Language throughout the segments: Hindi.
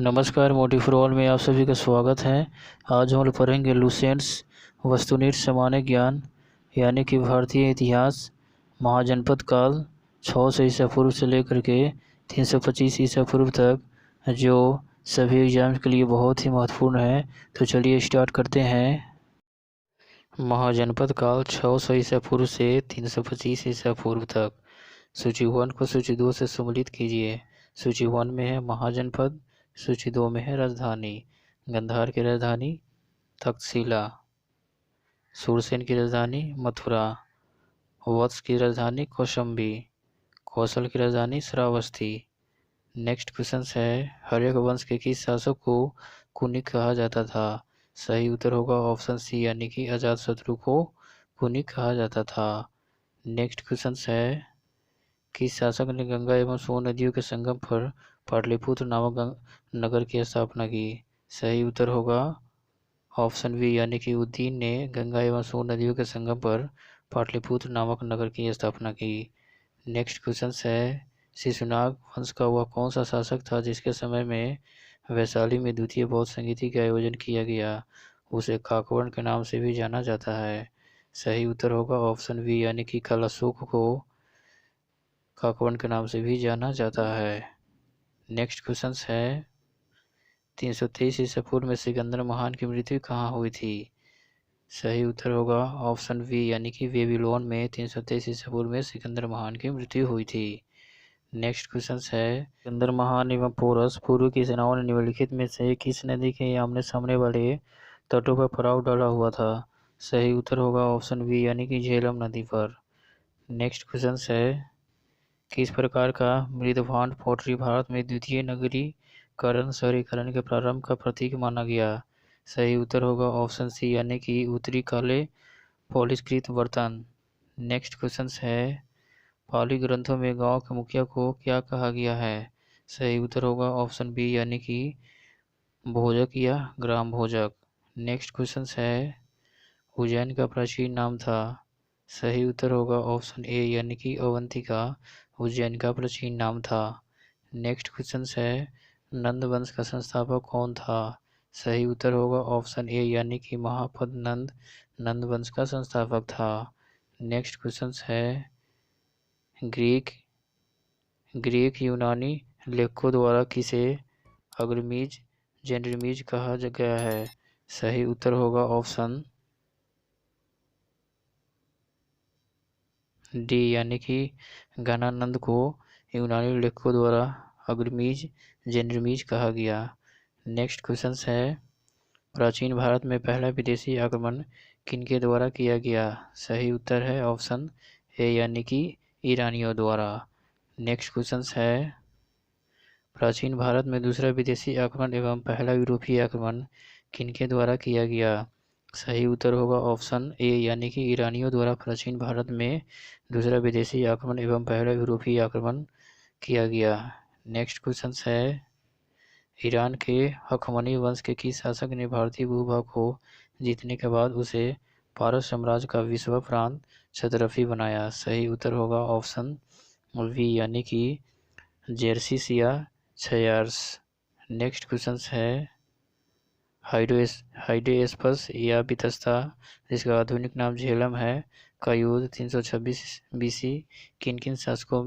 नमस्कार, मोटिव फॉर ऑल में आप सभी का स्वागत है। आज हम लोग पढ़ेंगे लुसेंट्स वस्तुनिष्ठ सामान्य ज्ञान यानी कि भारतीय इतिहास महाजनपद काल 600 ईसा पूर्व से लेकर के 325 ईसा पूर्व तक, जो सभी एग्जाम्स के लिए बहुत ही महत्वपूर्ण है। तो चलिए स्टार्ट करते हैं। महाजनपद काल 600 ईसा पूर्व से 325 ईसा पूर्व तक। सूची 1 को सूची 2 से सम्मिलित कीजिए। सूची 1 में है महाजनपद, सूची 2 में है राजधानी। गंधार की राजधानी तक्षशिला, सूरसेन की राजधानी मथुरा, वत्स की राजधानी कौशंबी, कौशल की राजधानी श्रावस्ती। नेक्स्ट क्वेश्चन है, हर्यक वंश के किस शासक को कुनिक कहा जाता था? सही उत्तर होगा ऑप्शन सी यानी कि अजातशत्रु को कुनिक कहा जाता था। नेक्स्ट क्वेश्चन है, किस शासक ने गंगा एवं सोन नदियों के संगम पर पाटलिपुत्र नामक नगर की स्थापना की? सही उत्तर होगा ऑप्शन बी यानी कि उद्दीन ने गंगा एवं सोन नदियों के संगम पर पाटलिपुत्र नामक नगर की स्थापना की। नेक्स्ट क्वेश्चन है, शिशुनाग वंश का वह कौन सा शासक था जिसके समय में वैशाली में द्वितीय बौद्ध संगीति का आयोजन किया गया? उसे काकवर्ण के नाम से भी जाना जाता है। सही उत्तर होगा ऑप्शन बी यानी कि कलाशोक को काकवर्ण के नाम से भी जाना जाता है। नेक्स्ट क्वेश्चन है, 323 ईसा पूर्व में सिकंदर महान की मृत्यु कहाँ हुई थी? सही उत्तर होगा ऑप्शन बी यानी कि बेबीलोन में 323 ईसा पूर्व में सिकंदर महान की मृत्यु हुई थी। नेक्स्ट क्वेश्चन है, सिकंदर महान एवं पोरस पूर्व की सेनाओं ने निम्नलिखित में से किस नदी के आमने सामने वाले तटों पर पड़ाव डाला हुआ था? सही उत्तर होगा ऑप्शन बी यानी कि झेलम नदी पर। नेक्स्ट क्वेश्चन है, किस प्रकार का मृदभांड पोट्री भारत में द्वितीय नगरीकरण शहरीकरण के प्रारंभ का प्रतीक माना गया? सही उत्तर होगा ऑप्शन सी यानी कि उत्तरी काले पॉलिशकृत बर्तन। नेक्स्ट क्वेश्चन है, पाली ग्रंथों में गांव के मुखिया को क्या कहा गया है? सही उत्तर होगा ऑप्शन बी यानी कि भोजक या ग्राम भोजक। नेक्स्ट क्वेश्चन है, उज्जैन का प्राचीन नाम था? सही उत्तर होगा ऑप्शन ए यानी कि अवंतिका उज्जैन का प्राचीन नाम था। नेक्स्ट क्वेश्चन है, नंद वंश का संस्थापक कौन था? सही उत्तर होगा ऑप्शन ए यानी कि महापद नंद नंद वंश का संस्थापक था। नेक्स्ट क्वेश्चन है, ग्रीक यूनानी लेखकों द्वारा किसे अग्रमीज जेंड्रमीज कहा गया है? सही उत्तर होगा ऑप्शन डी यानी कि गणानंद को यूनानी लेखकों द्वारा अग्रमीज जेंड्रमीज कहा गया। नेक्स्ट क्वेश्चन है, प्राचीन भारत में पहला विदेशी आक्रमण किनके द्वारा किया गया? सही उत्तर है ऑप्शन ए यानी कि ईरानियों द्वारा। नेक्स्ट क्वेश्चन है, प्राचीन भारत में दूसरा विदेशी आक्रमण एवं पहला यूरोपीय आक्रमण किनके द्वारा किया गया? सही उत्तर होगा ऑप्शन ए यानी कि ईरानियों द्वारा प्राचीन भारत में दूसरा विदेशी आक्रमण एवं पहला यूरोपीय आक्रमण किया गया। नेक्स्ट क्वेश्चन है, ईरान के हखमनी वंश के किस शासक ने भारतीय भूभाग को जीतने के बाद उसे पारस साम्राज्य का विश्व प्रांत क्षेत्रफी बनाया? सही उत्तर होगा ऑप्शन वी यानी कि जेरसिस या छयार्स। नेक्स्ट क्वेश्चन है, हाइडेस्पस या वितस्ता जिसका आधुनिक नाम झेलम है का युद्ध 326 BC किन किन शासकों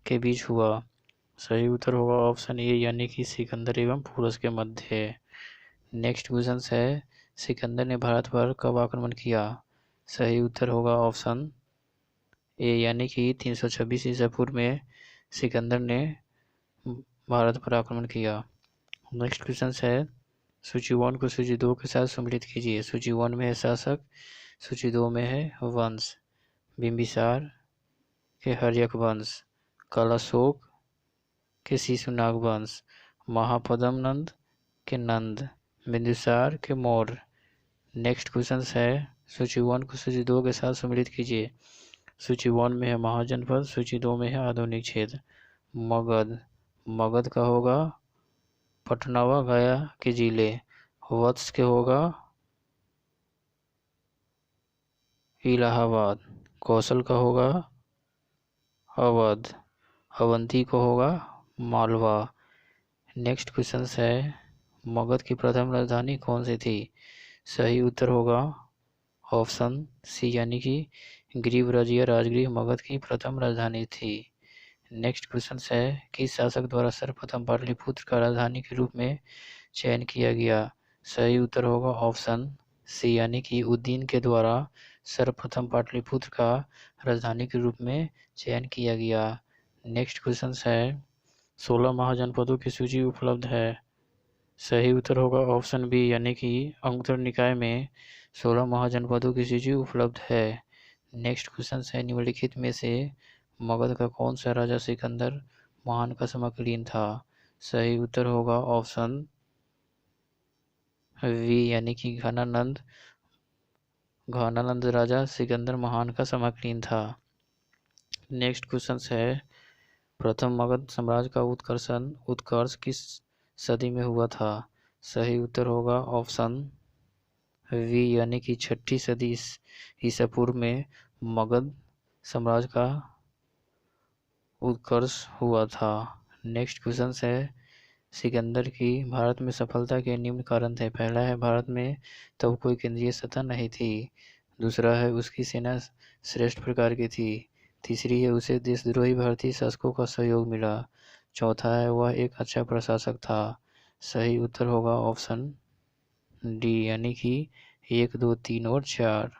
के बीच हुआ? सही उत्तर होगा ऑप्शन ए यानी कि सिकंदर एवं पोरस के मध्य। नेक्स्ट क्वेश्चन है, सिकंदर ने भारत पर कब आक्रमण किया? सही उत्तर होगा ऑप्शन ए यानी कि 326 ईसा पूर्व में सिकंदर ने भारत पर आक्रमण किया। नेक्स्ट क्वेश्चन है, सूची 1 को सूची 2 के साथ सम्मिलित कीजिए। सूची 1 में है शासक, सूची 2 में है वंश। बिंबिसार के हर्यक वंश, कलाशोक के शिशुनाग वंश, महापद्म नंद के नंद, बिंदुसार के मौर्य। नेक्स्ट क्वेश्चन है, सूची 1 को सूची 2 के साथ सम्मिलित कीजिए। सूची 1 में है महाजनपद, सूची 2 में है आधुनिक क्षेत्र। मगध का होगा पटनावा गया के जिले, वत्स के होगा इलाहाबाद, कौशल का होगा अवध, अवंती को होगा मालवा। नेक्स्ट क्वेश्चन है, मगध की प्रथम राजधानी कौन सी थी? सही उत्तर होगा ऑप्शन सी यानी कि गिरिव्रज या राजगृह मगध की प्रथम राजधानी थी। नेक्स्ट क्वेश्चन है किस शासक द्वारा सर्वप्रथम पाटलिपुत्र का राजधानी के रूप में चयन किया गया? सही उत्तर होगा ऑप्शन सी यानी कि उद्दीन के द्वारा सर्वप्रथम पाटलिपुत्र का राजधानी के रूप में चयन किया गया। नेक्स्ट क्वेश्चन है 16 महाजनपदों की सूची उपलब्ध है। सही उत्तर होगा ऑप्शन बी यानी कि अंगुत्तर निकाय में 16 महाजनपदों की सूची उपलब्ध है। नेक्स्ट क्वेश्चन है निम्नलिखित में से मगध का कौन सा राजा सिकंदर महान का समकालीन था? सही उत्तर होगा ऑप्शन वी यानी कि घनानंद राजा सिकंदर महान का समकालीन था। नेक्स्ट क्वेश्चन है प्रथम मगध साम्राज्य का उत्कर्ष किस सदी में हुआ था? सही उत्तर होगा ऑप्शन वी यानी कि 6ठी सदी ईसा पूर्व में मगध साम्राज्य का उत्कर्ष हुआ था। नेक्स्ट क्वेश्चन है सिकंदर की भारत में सफलता के निम्न कारण थे। पहला है भारत में तब कोई केंद्रीय सत्ता नहीं थी। दूसरा है उसकी सेना श्रेष्ठ प्रकार की थी। तीसरी है उसे देशद्रोही भारतीय शासकों का सहयोग मिला। चौथा है वह एक अच्छा प्रशासक था। सही उत्तर होगा ऑप्शन डी यानी कि 1, 2, 3 और 4।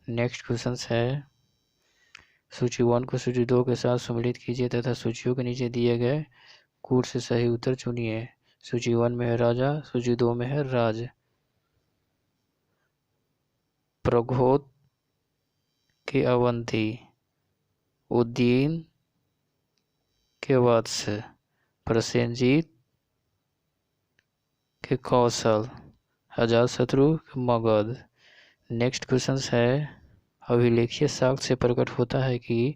नेक्स्ट क्वेश्चन है सूची 1 को सूची 2 के साथ सम्मिलित कीजिए तथा सूचियों के नीचे दिए गए कूट से सही उत्तर चुनिए। सूची 1 में है राजा, सूची 2 में है राज। प्रघोत के अवंती, उद्दीन के वत्स, प्रसेनजीत के कौशल, अजातशत्रु के मगध। नेक्स्ट क्वेश्चन है अभिलेखीय साक्ष्य से प्रकट होता है कि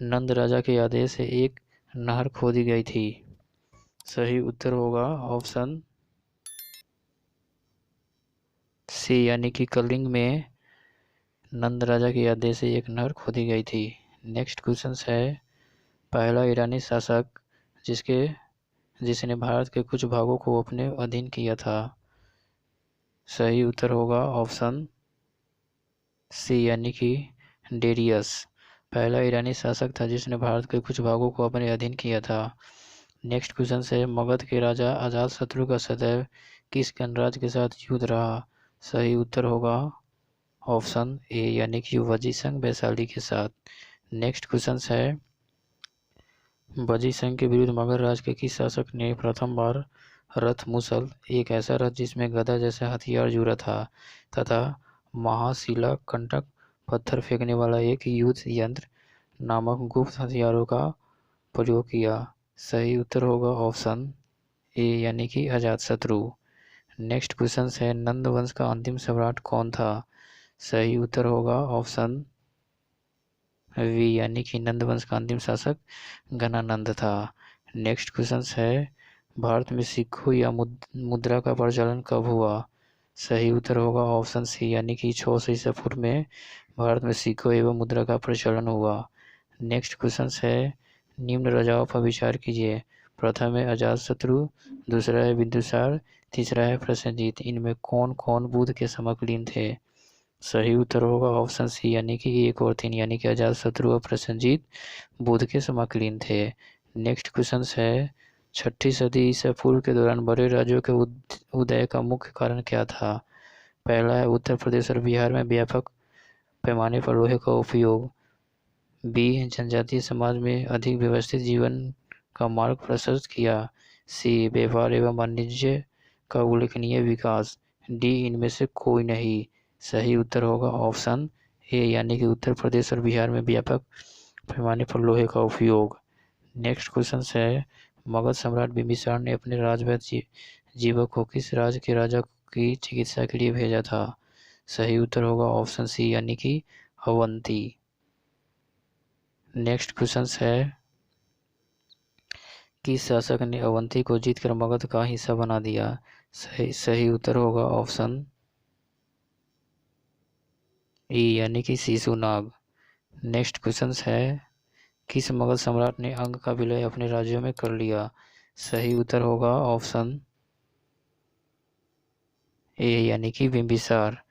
नंद राजा के आदेश से एक नहर खोदी गई थी। सही उत्तर होगा ऑप्शन सी यानी कि कलिंग में नंद राजा के आदेश से एक नहर खोदी गई थी। नेक्स्ट क्वेश्चन है पहला ईरानी शासक जिसने भारत के कुछ भागों को अपने अधीन किया था। सही उत्तर होगा ऑप्शन सी यानी कि डेरियस पहला ईरानी शासक था जिसने भारत के कुछ भागों को अपने अधीन किया था। नेक्स्ट क्वेश्चन है मगध के राजा अजातशत्रु का सदैव किस गणराज्य के साथ युद्ध रहा? सही उत्तर होगा ऑप्शन ए यानी कि वजीसंग वैशाली के साथ। नेक्स्ट क्वेश्चन है वजीसंग के विरुद्ध मगध राज्य के किस शासक ने प्रथम बार रथ मुसल, एक ऐसा रथ जिसमें गदा जैसा हथियार जुड़ा था, तथा महाशिला कंटक पत्थर फेंकने वाला एक युद्ध यंत्र नामक गुप्त हथियारों का प्रयोग किया? सही उत्तर होगा ऑप्शन ए यानी कि अजातशत्रु। नेक्स्ट क्वेश्चन है नंद वंश का अंतिम सम्राट कौन था? सही उत्तर होगा ऑप्शन वी यानी कि नंद वंश का अंतिम शासक घनानंद था। नेक्स्ट क्वेश्चन है भारत में सिक्कों या मुद्रा का प्रचलन कब हुआ? सही उत्तर होगा ऑप्शन सी यानी कि 600 ईसा पूर्व में भारत में सिक्कों एवं मुद्रा का प्रचलन हुआ। नेक्स्ट क्वेश्चन है निम्न राजाओं पर विचार कीजिए। प्रथम है अजातशत्रु, दूसरा है बिंदुसार, तीसरा है प्रसेनजीत। इनमें कौन कौन बुद्ध के समकालीन थे? सही उत्तर होगा ऑप्शन सी यानी कि 1 और 3 यानी कि अजातशत्रु और प्रसेनजीत बुद्ध के समकालीन थे। नेक्स्ट क्वेश्चन है 6ठी सदी ईसा पूर्व के दौरान बड़े राज्यों के उदय का मुख्य कारण क्या था? पहला है उत्तर प्रदेश और बिहार में व्यापक पैमाने पर लोहे का उपयोग। बी जनजातीय समाज में अधिक व्यवस्थित जीवन का मार्ग प्रशस्त किया। सी व्यापार एवं वाणिज्य का उल्लेखनीय विकास। डी इनमें से कोई नहीं। सही उत्तर होगा ऑप्शन ए यानी कि उत्तर प्रदेश और बिहार में व्यापक पैमाने पर लोहे का उपयोग। नेक्स्ट क्वेश्चन है मगध सम्राट बिंबिसार ने अपने राजवैद्य जीवक को किस राज्य के राजा की चिकित्सा के लिए भेजा था? सही उत्तर होगा ऑप्शन सी यानी कि अवंती। नेक्स्ट क्वेश्चन है किस शासक ने अवंती को जीतकर मगध का हिस्सा बना दिया? सही उत्तर होगा ऑप्शन ई यानी कि शिशुनाग। नेक्स्ट क्वेश्चन है किस मगध सम्राट ने अंग का विलय अपने राज्यों में कर लिया? सही उत्तर होगा ऑप्शन ए यानी कि बिंबिसार।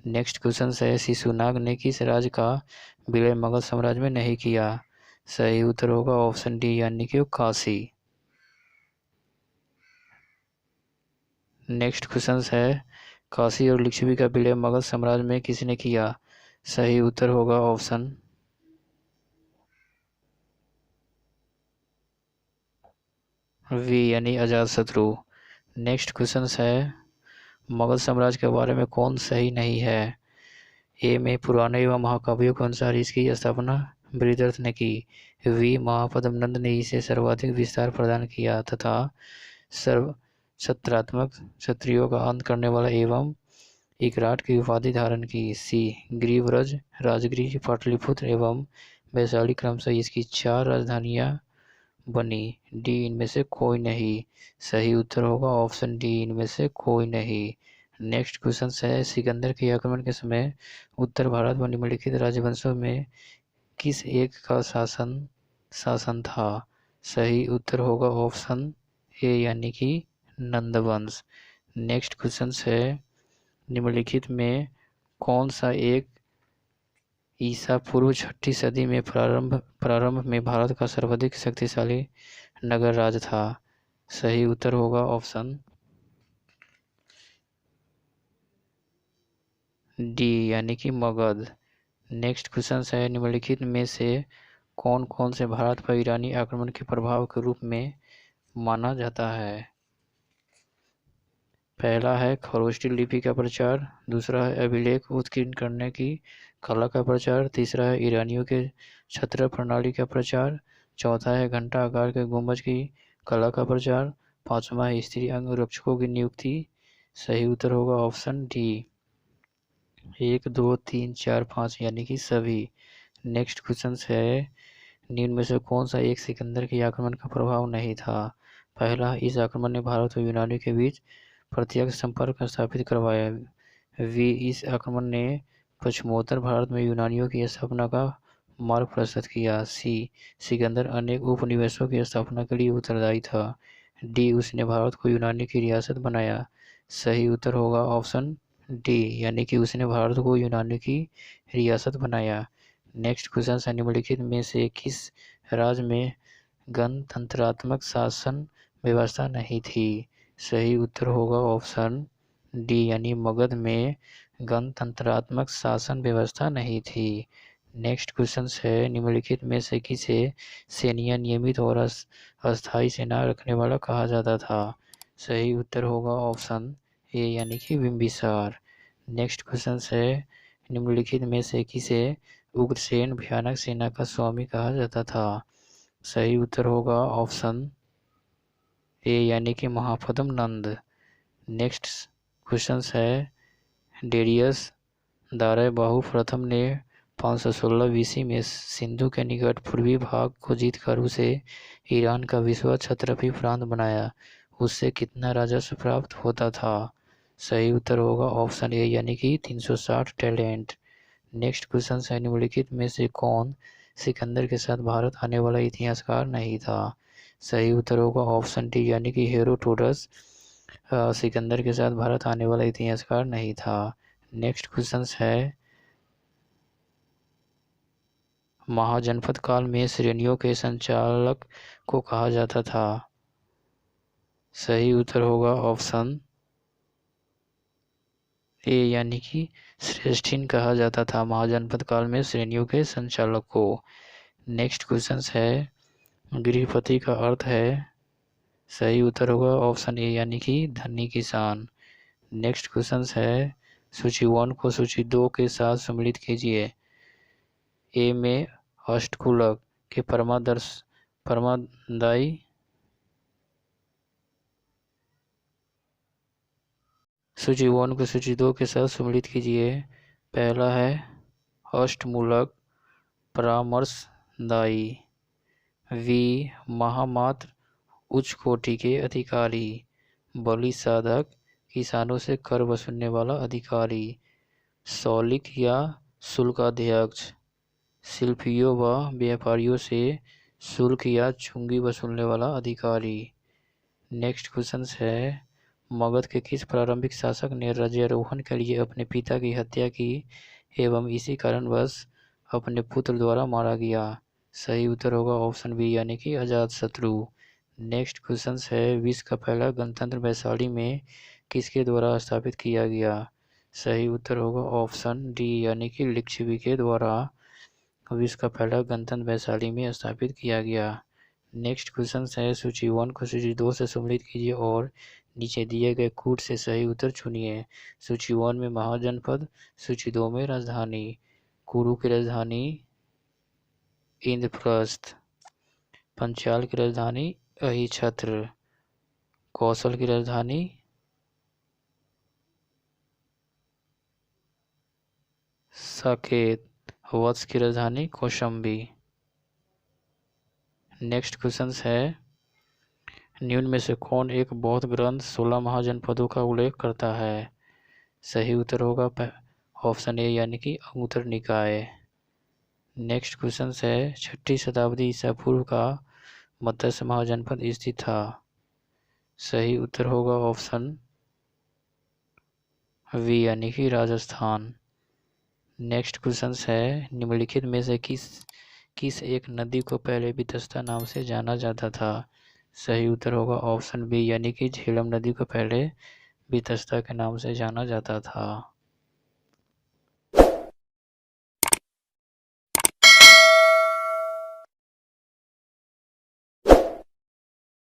नेक्स्ट क्वेश्चन है, शिशुनाग ने किस राज्य का विलय मुगल साम्राज्य में नहीं किया? सही उत्तर होगा ऑप्शन डी यानी कि काशी। नेक्स्ट क्वेश्चन है, काशी और लिच्छवी का विलय मुगल साम्राज्य में किसने किया? सही उत्तर होगा ऑप्शन वी यानी अजातशत्रु। नेक्स्ट क्वेश्चन है, मुगल साम्राज्य के बारे में कौन सही नहीं है? ए में पुराने एवं महाकाव्यों के अनुसार इसकी स्थापना बृहदरथ ने की। वी महापद्म नंद ने इसे सर्वाधिक विस्तार प्रदान किया तथा सर्व छत्रात्मक क्षत्रियों का अंत करने वाला एवं इकराट की उपाधि धारण की। सी ग्रीवरज, राजगृह, पाटलिपुत्र एवं वैशाली क्रमशः इसकी 4 राजधानियां बनी। डी इनमें से कोई नहीं। सही उत्तर होगा ऑप्शन डी इनमें से कोई नहीं। नेक्स्ट क्वेश्चन है, सिकंदर के आक्रमण के समय उत्तर भारत व निम्नलिखित राजवंशों में किस एक का शासन था? सही उत्तर होगा ऑप्शन ए यानी कि नंदवंश। नेक्स्ट क्वेश्चन है, निम्नलिखित में कौन सा एक ईसा पूर्व 6ठी सदी में प्रारंभ में भारत का सर्वाधिक शक्तिशाली नगर राज था? सही उत्तर होगा ऑप्शन डी यानी कि मगध। नेक्स्ट क्वेश्चन है, निम्नलिखित में से कौन कौन से भारत पर ईरानी आक्रमण के प्रभाव के रूप में माना जाता है? पहला है खरोष्टी लिपि का प्रचार, दूसरा है अभिलेख उत्कीर्ण करने की कला का प्रचार, तीसरा है ईरानियों के छत्र प्रणाली का प्रचार, चौथा है घंटा आकार के गुंबज की कला का प्रचार, पांचवा है स्त्री अंग रक्षकों की नियुक्ति। सही उत्तर होगा ऑप्शन डी 1 2 3 4 5 यानी कि सभी। नेक्स्ट क्वेश्चन है, निम्न में से कौन सा एक सिकंदर के आक्रमण का प्रभाव नहीं था? पहला, इस आक्रमण ने भारत और यूनानी के बीच प्रत्यक्ष संपर्क स्थापित करवाया। वी इस आक्रमण ने पश्चिमोत्तर भारत में यूनानियों की स्थापना का मार्ग प्रशस्त किया। सी सिकंदर अनेक उपनिवेशों की स्थापना के लिए उत्तरदायी था। डी उसने भारत को यूनानी की रियासत बनाया। सही उत्तर होगा ऑप्शन डी यानी कि उसने भारत को यूनानी की रियासत बनाया। नेक्स्ट क्वेश्चन है, निम्नलिखित में से किस राज्य में गणतंत्रात्मक शासन व्यवस्था नहीं थी? सही उत्तर होगा ऑप्शन डी यानी मगध में गणतंत्रात्मक शासन व्यवस्था नहीं थी। नेक्स्ट क्वेश्चन है, निम्नलिखित में से किसे सैन्य नियमित और अस्थायी सेना रखने वाला कहा जाता था? सही उत्तर होगा ऑप्शन ए यानी कि बिंबिसार। नेक्स्ट क्वेश्चन है, निम्नलिखित में से किसे उग्रसेन भयानक सेना का स्वामी कहा जाता था? सही उत्तर होगा ऑप्शन ए यानी कि महापद्म नंद। नेक्स्ट क्वेश्चन है, डेरियस दारय बाहु प्रथम ने 516 बीसी में सिंधु के निकट पूर्वी भाग को जीतकर उसे ईरान का विश्व क्षत्रपी प्रांत बनाया। उससे कितना राजस्व प्राप्त होता था? सही उत्तर होगा ऑप्शन ए यानी कि 360 टैलेंट। नेक्स्ट क्वेश्चन है, निम्नलिखित में से कौन सिकंदर के साथ भारत आने वाला इतिहासकार नहीं था? सही उत्तर होगा ऑप्शन डी यानी कि हेरोडोटस सिकंदर के साथ भारत आने वाला इतिहासकार नहीं था। नेक्स्ट क्वेश्चन है, महाजनपद काल में श्रेणियों के संचालक को कहा जाता था? सही उत्तर होगा ऑप्शन ए यानी कि श्रेष्ठीन कहा जाता था महाजनपद काल में श्रेणियों के संचालक को। नेक्स्ट क्वेश्चन है, गृहपति का अर्थ है? सही उत्तर होगा ऑप्शन ए यानी कि धनी किसान। नेक्स्ट क्वेश्चन है, सूची 1 को सूची 2 के साथ सम्मिलित कीजिए। ए में अष्टकुलक के परमादायी सूची 1 को सूची 2 के साथ सम्मिलित कीजिए। पहला है अष्टमूलक परामर्शदायी। वी महामात्र उच्च कोटि के अधिकारी। बलि साधक किसानों से कर वसूलने वाला अधिकारी। सौलिक या शुल्क अध्यक्ष शिल्पियों व व्यापारियों से शुल्क या चुंगी वसूलने वाला अधिकारी। नेक्स्ट क्वेश्चन है, मगध के किस प्रारंभिक शासक ने राज्यारोहण के लिए अपने पिता की हत्या की एवं इसी कारणवश अपने पुत्र द्वारा मारा गया? सही उत्तर होगा ऑप्शन बी यानी कि अजातशत्रु। नेक्स्ट क्वेश्चन है, विश्व का पहला गणतंत्र वैशाली में किसके द्वारा स्थापित किया गया? सही उत्तर होगा ऑप्शन डी यानी कि लिच्छवी के द्वारा विश्व का पहला गणतंत्र वैशाली में स्थापित किया गया। नेक्स्ट क्वेश्चन है, सूची 1 को सूची 2 से सम्मिलित कीजिए और नीचे दिए गए कूट से सही उत्तर चुनिए। सूची 1 में महाजनपद, सूची 2 में राजधानी। कुरु की राजधानी इंद्रप्रस्थ, पंचाल की राजधानी अहिछत्र, कौशल की राजधानी साकेत, वत्स की राजधानी कौशंबी। नेक्स्ट क्वेश्चन है, निम्न में से कौन एक बौद्ध ग्रंथ 16 महाजनपदों का उल्लेख करता है? सही उत्तर होगा ऑप्शन ए यानी कि अंगुत्तर निकाय। नेक्स्ट क्वेश्चन है, 6ठी शताब्दी ईसा पूर्व का मत्स्य महाजनपद स्थित था? सही उत्तर होगा ऑप्शन वी यानी कि राजस्थान। नेक्स्ट क्वेश्चन है, निम्नलिखित में से किस एक नदी को पहले वितस्ता नाम से जाना जाता था? सही उत्तर होगा ऑप्शन बी यानी कि झेलम नदी को पहले वितस्ता के नाम से जाना जाता था।